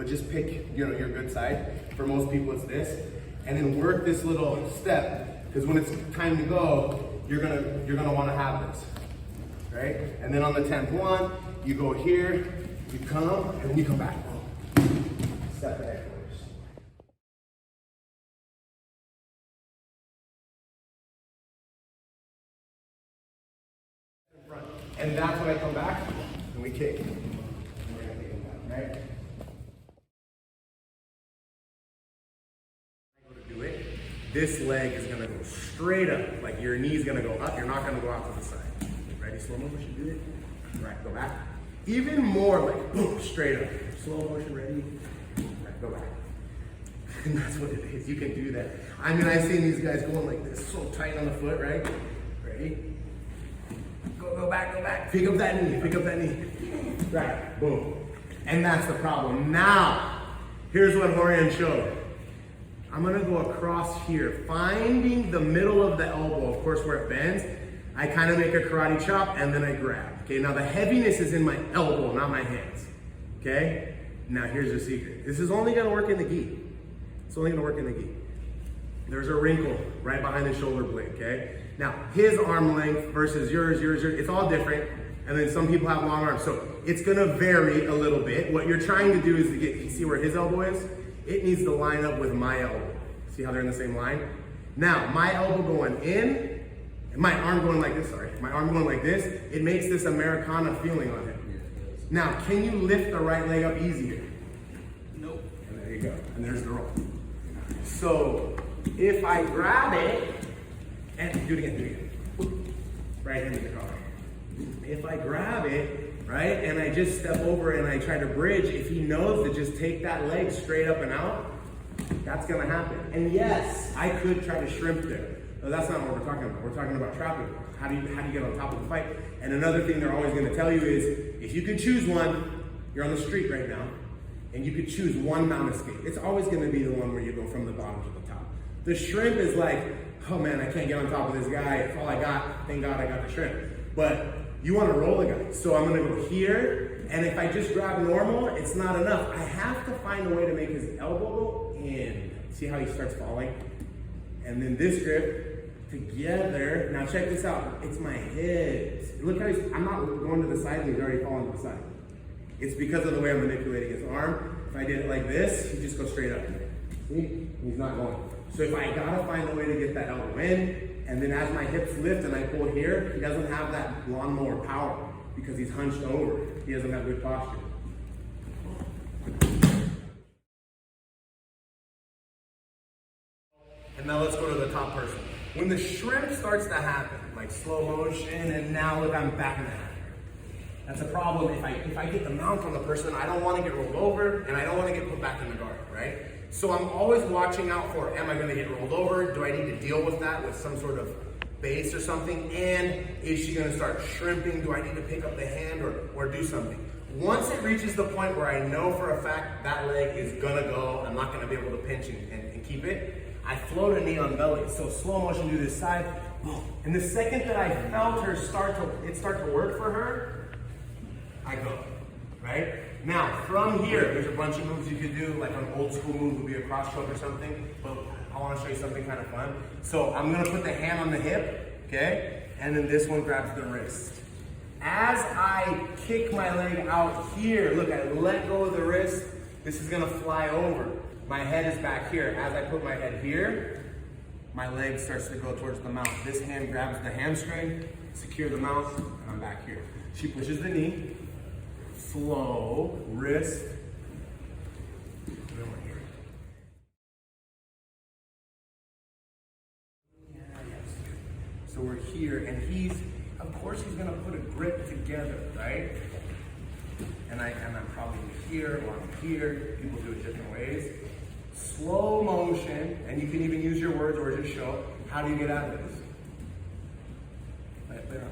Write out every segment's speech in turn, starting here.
just pick, you know, your good side. For most people, it's this, and then work this little step, because when it's time to go, you're gonna want to have this, right? And then on the 10th one, you go here, you come, and then you come back. Step ahead first. And that's when I come back, and we kick. And we're gonna kick it back, right? Do it. This leg is gonna go straight up, like your knee's gonna go up. You're not gonna go out to the side. Ready? Slow motion. Do it. Right. Go back. Even more, like boom, straight up. Slow motion. Ready? Right. Go back. And that's what it is. You can do that. I mean, I've seen these guys going like this, so tight on the foot. Right? Ready? Go back. Go back. Pick up that knee. Pick up that knee. Right. Boom. And that's the problem. Now, here's what Horian showed. I'm gonna go across here, finding the middle of the elbow, of course, where it bends. I kind of make a karate chop and then I grab. Okay, now the heaviness is in my elbow, not my hands. Okay, now here's the secret. This is only gonna work in the gi. It's only gonna work in the gi. There's a wrinkle right behind the shoulder blade, okay? Now, his arm length versus yours, it's all different. And then some people have long arms, so it's gonna vary a little bit. What you're trying to do is to get, you see where his elbow is? It needs to line up with my elbow. See how they're in the same line? Now, my elbow going in, and my arm going like this, my arm going like this, it makes this Americana feeling on him. Now, can you lift the right leg up easier? Nope. And there you go, and there's the roll. So, if I grab it, and do it again. Right hand in the collar. If I grab it, right, and I just step over and I try to bridge, if he knows to just take that leg straight up and out, that's gonna happen. And yes, I could try to shrimp there. But that's not what we're talking about. We're talking about trapping. How do you get on top of the fight? And another thing they're always gonna tell you is, if you could choose one, you're on the street right now, and you could choose one mount escape. It's always gonna be the one where you go from the bottom to the top. The shrimp is like, oh man, I can't get on top of this guy. It's all I got. Thank God I got the shrimp. But you want to roll the guy. So I'm going to go here, and if I just grab normal, it's not enough. I have to find a way to make his elbow go in. See how he starts falling? And then this grip together. Now check this out. It's my hips. Look how I'm not going to the side and he's already falling to the side. It's because of the way I'm manipulating his arm. If I did it like this, he just goes straight up. See? He's not going. So if I gotta find a way to get that elbow in, and then as my hips lift and I pull here, he doesn't have that lawnmower power because he's hunched over. He doesn't have good posture. And now let's go to the top person. When the shrimp starts to happen, like slow motion, and now look, I'm back in the hat. That's a problem. If I get the mount on the person, I don't want to get rolled over, and I don't want to get put back in the guard, right? So I'm always watching out for, am I going to get rolled over? Do I need to deal with that with some sort of base or something? And is she going to start shrimping? Do I need to pick up the hand or do something? Once it reaches the point where I know for a fact that leg is going to go, I'm not going to be able to pinch and keep it, I float a knee on belly. So slow motion to this side. And the second that I felt her start to work for her, I go, right? Now, from here, there's a bunch of moves you could do, like an old school move would be a cross choke or something, but I want to show you something kind of fun. So I'm going to put the hand on the hip, okay? And then this one grabs the wrist. As I kick my leg out here, look, I let go of the wrist, this is going to fly over. My head is back here. As I put my head here, my leg starts to go towards the mount. This hand grabs the hamstring, secure the mount, and I'm back here. She pushes the knee. Flow, wrist, here. So we're here, and of course he's gonna put a grip together, right? And I'm probably here or I'm here. People do it different ways. Slow motion, and you can even use your words or just show, how do you get out of this? Let it down.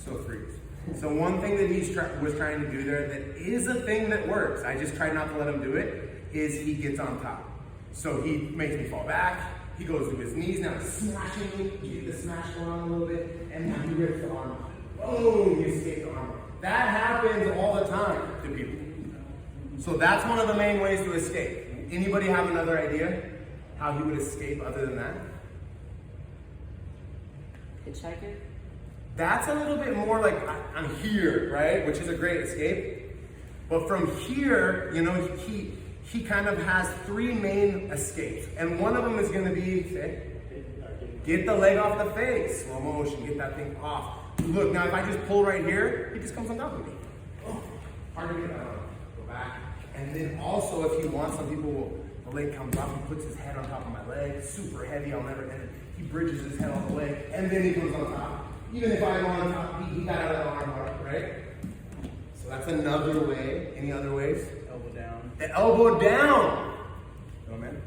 So freeze. So one thing that he was trying to do there that is a thing that works, I just try not to let him do it, is he gets on top. So he makes me fall back. He goes to his knees now, smashing me. You get the smash going on a little bit, and now he rips the arm off. Boom, you escape the arm off. That happens all the time to people. So that's one of the main ways to escape. Anybody have another idea how he would escape other than that? Hitchhiker? That's a little bit more like I'm here, right? Which is a great escape. But from here, you know, he kind of has three main escapes. And one of them is gonna be, say, get the leg off the face. Slow motion, get that thing off. Look, now if I just pull right here, he just comes on top of me. Oh, hard to get out. Go back. And then also if he wants, some people will, the leg comes up, he puts his head on top of my leg, super heavy, I'll never end it. He bridges his head all the way, and then he comes on top. Even if I go on top, he got out of the arm bar, right? So that's another way. Any other ways? Elbow down. The elbow down. Go, man.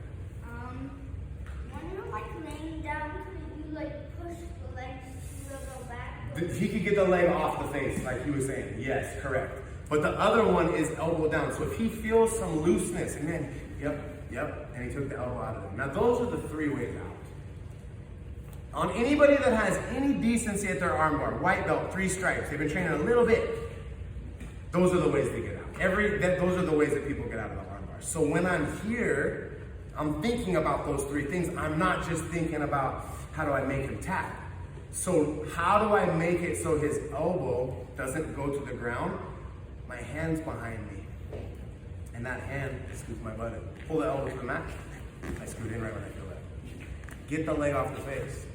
When you're like laying down, you like push the legs to go back. He could get the leg off the face, like he was saying. Yes, correct. But the other one is elbow down. So if he feels some looseness, and then, yep, and he took the elbow out of him. Now those are the three ways out. On anybody that has any decency at their armbar, white belt, 3 stripes, they've been training a little bit, those are the ways they get out. Those are the ways that people get out of the armbar. So when I'm here, I'm thinking about those 3 things. I'm not just thinking about how do I make him tap. So how do I make it so his elbow doesn't go to the ground? My hand's behind me. And that hand scoots my butt in. Pull the elbow to the mat. I scoot in right when I feel that. Get the leg off the face.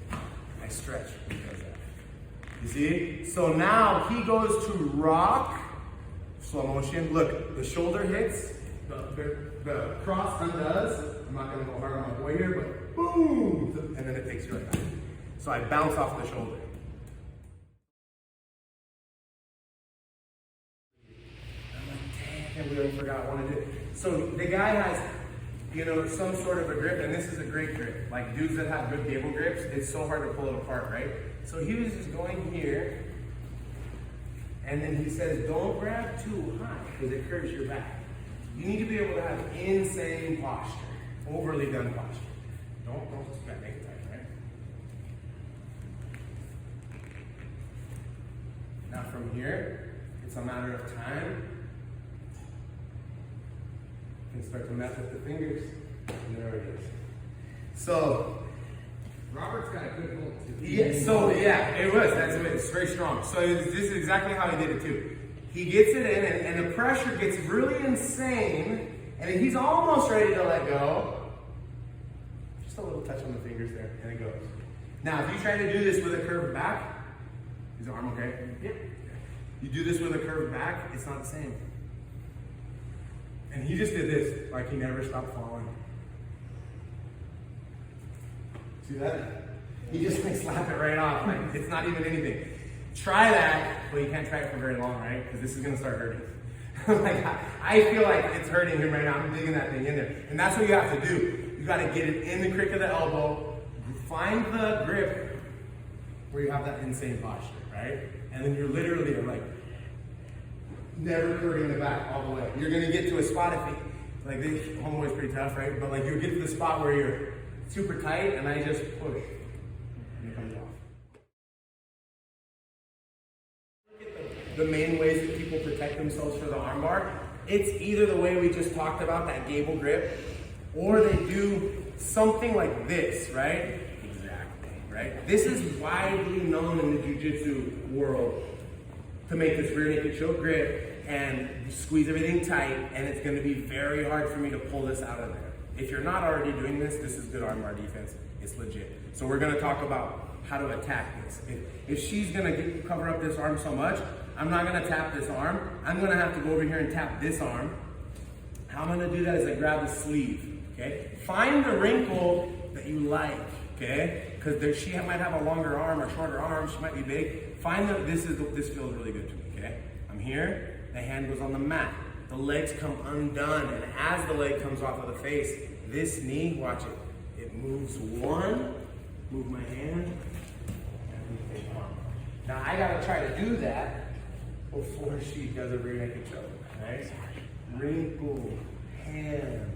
I stretch when he does that. You see? So now he goes to rock. Slow motion. Look, the shoulder hits. The cross undoes. I'm not going to go hard on my boy here, but boom! And then it takes you right back. So I bounce off the shoulder. I'm like, damn, we already forgot what to do. So the guy has, you know, some sort of a grip, and this is a great grip. Like dudes that have good gable grips, it's so hard to pull it apart, right? So he was just going here, and then he says, don't grab too high, because it curves your back. You need to be able to have insane posture, overly done posture. Don't make it tight, right? Now from here, it's a matter of time. You can start to mess with the fingers, and there it is. So, Robert's got a good hold too. Yeah, it was. It's very strong. So this is exactly how he did it too. He gets it in, and the pressure gets really insane, and then he's almost ready to let go. Just a little touch on the fingers there, and it goes. Now, if you try to do this with a curved back, is the arm okay? Yep. You do this with a curved back, it's not the same. And he just did this, like he never stopped falling. See that? He just like slap it right off, like it's not even anything. Try that, but you can't try it for very long, right? Because this is gonna start hurting. Like I feel like it's hurting him right now. I'm digging that thing in there. And that's what you have to do. You gotta get it in the crick of the elbow, find the grip where you have that insane posture, right? And then you're literally like never curving the back all the way. You're gonna get to a spot if you, like this homeboy's pretty tough, right? But like you'll get to the spot where you're super tight and I just push. And it comes off. The main ways that people protect themselves for the armbar, it's either the way we just talked about, that gable grip, or they do something like this, right? Exactly, right? This is widely known in the jiu-jitsu world to make this rear naked choke grip and squeeze everything tight, and it's going to be very hard for me to pull this out of there. If you're not already doing this, this is good armbar defense. It's legit. So we're going to talk about how to attack this. If she's going to cover up this arm so much, I'm not going to tap this arm. I'm going to have to go over here and tap this arm. How I'm going to do that is I grab the sleeve, okay? Find the wrinkle that you like, okay? Because she might have a longer arm or shorter arm. She might be big. Find that this feels really good to me, okay? I'm here. The hand goes on the mat. The legs come undone, and as the leg comes off of the face, this knee, watch it. It moves one, move my hand, and move the arm. Now I gotta try to do that before she does a rear naked choke, right? Wrinkle, hand,